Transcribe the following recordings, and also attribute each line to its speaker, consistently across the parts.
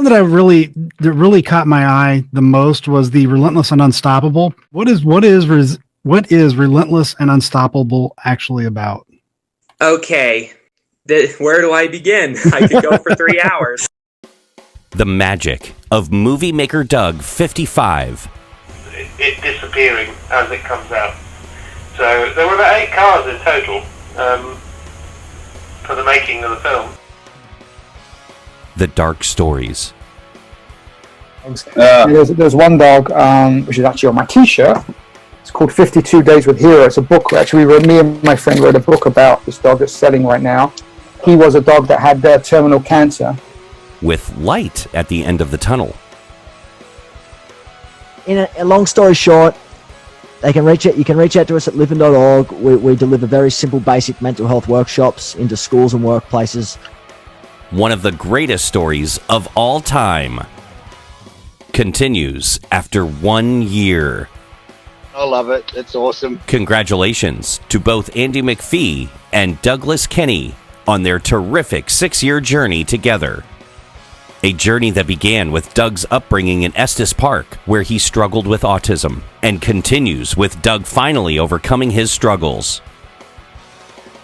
Speaker 1: One that really caught my eye the most was the Relentless and Unstoppable. What is Relentless and Unstoppable actually about?
Speaker 2: Okay, where do I begin? I could go for 3 hours.
Speaker 3: The magic of movie maker Doug, 55.
Speaker 4: It disappearing as it comes out. So there were about 8 cars in total for the making of the film.
Speaker 3: The dark stories.
Speaker 5: There's one dog which is actually on my t-shirt. It's called 52 Days with Hero. It's a book. Actually, me and my friend wrote a book about this dog that's selling right now. He was a dog that had terminal cancer.
Speaker 3: With light at the end of the tunnel.
Speaker 6: In a long story short, you can reach out to us at livin.org. We deliver very simple, basic mental health workshops into schools and workplaces.
Speaker 3: One of the greatest stories of all time continues after 1 year.
Speaker 7: I love it. It's awesome.
Speaker 3: Congratulations to both Andy McPhee and Douglas Kenny on their terrific 6-year journey together. A journey that began with Doug's upbringing in Estes Park, where he struggled with autism, and continues with Doug finally overcoming his struggles.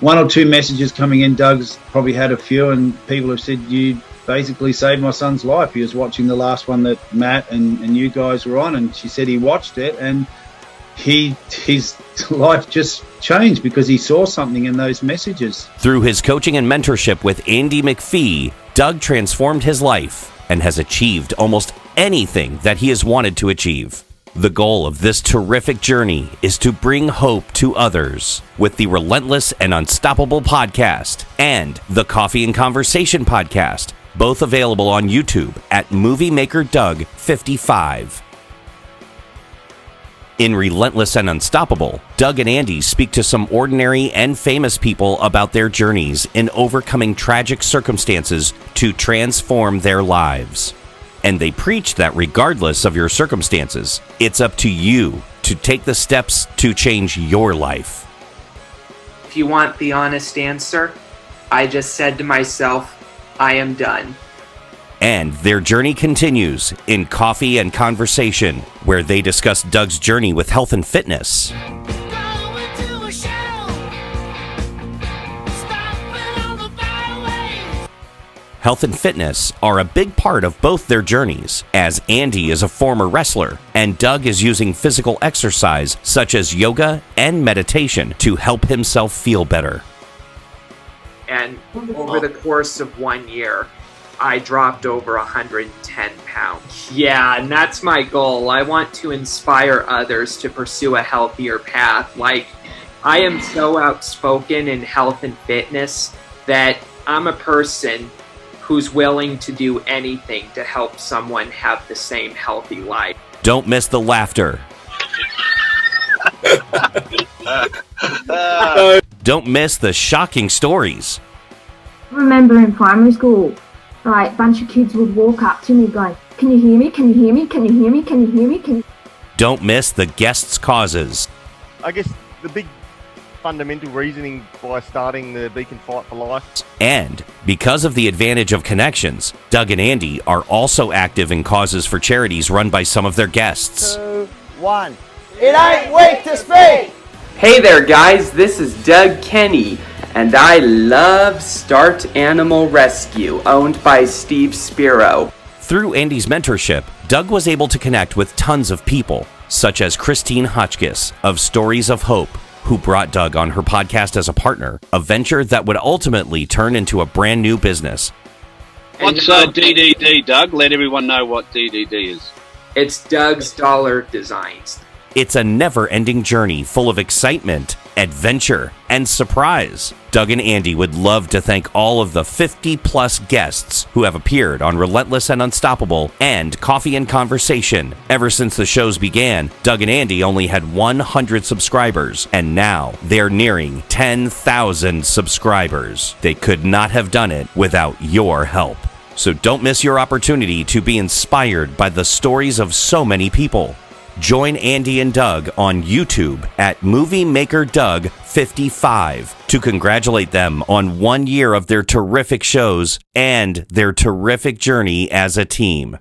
Speaker 8: 1 or 2 messages coming in. Doug's probably had a few, and people have said, you basically saved my son's life. He was watching the last one that Matt and you guys were on, and she said he watched it, and his life just changed because he saw something in those messages.
Speaker 3: Through his coaching and mentorship with Andy McPhee, Doug transformed his life and has achieved almost anything that he has wanted to achieve. The goal of this terrific journey is to bring hope to others with the Relentless and Unstoppable podcast and the Coffee and Conversation podcast, both available on YouTube at Movie Maker Doug 55. In Relentless and Unstoppable, Doug and Andy speak to some ordinary and famous people about their journeys in overcoming tragic circumstances to transform their lives. And they preach that regardless of your circumstances, it's up to you to take the steps to change your life.
Speaker 2: If you want the honest answer, I just said to myself, I am done.
Speaker 3: And their journey continues in Coffee and Conversation, where they discuss Doug's journey with health and fitness. Health and fitness are a big part of both their journeys, as Andy is a former wrestler and Doug is using physical exercise such as yoga and meditation to help himself feel better.
Speaker 2: And over the course of 1 year, I dropped over 110 pounds. Yeah, and that's my goal. I want to inspire others to pursue a healthier path. Like, I am so outspoken in health and fitness that I'm a person who's willing to do anything to help someone have the same healthy life.
Speaker 3: Don't miss the laughter. Don't miss the shocking stories.
Speaker 9: I remember in primary school, like, a bunch of kids would walk up to me going, "Can you hear me? Can you hear me? Can you hear me? Can you hear me? Can you?"
Speaker 3: Don't miss the guests' causes.
Speaker 7: I guess the big fundamental reasoning by starting the Beacon Fight for Life.
Speaker 3: And because of the advantage of connections, Doug and Andy are also active in causes for charities run by some of their guests.
Speaker 6: 2, 1. It ain't weak to speak!
Speaker 2: Hey there, guys. This is Doug Kenny, and I love Start Animal Rescue, owned by Steve Spiro.
Speaker 3: Through Andy's mentorship, Doug was able to connect with tons of people, such as Christine Hotchkiss of Stories of Hope, who brought Doug on her podcast as a partner, a venture that would ultimately turn into a brand new business.
Speaker 10: What's DDD, Doug? Let everyone know what DDD is.
Speaker 2: It's Doug's Dollar Designs.
Speaker 3: It's a never-ending journey full of excitement, adventure, and surprise. Doug and Andy would love to thank all of the 50-plus guests who have appeared on Relentless and Unstoppable and Coffee and Conversation. Ever since the shows began, Doug and Andy only had 100 subscribers, and now they're nearing 10,000 subscribers. They could not have done it without your help. So don't miss your opportunity to be inspired by the stories of so many people. Join Andy and Doug on YouTube at Movie Maker Doug 55 to congratulate them on 1 year of their terrific shows and their terrific journey as a team.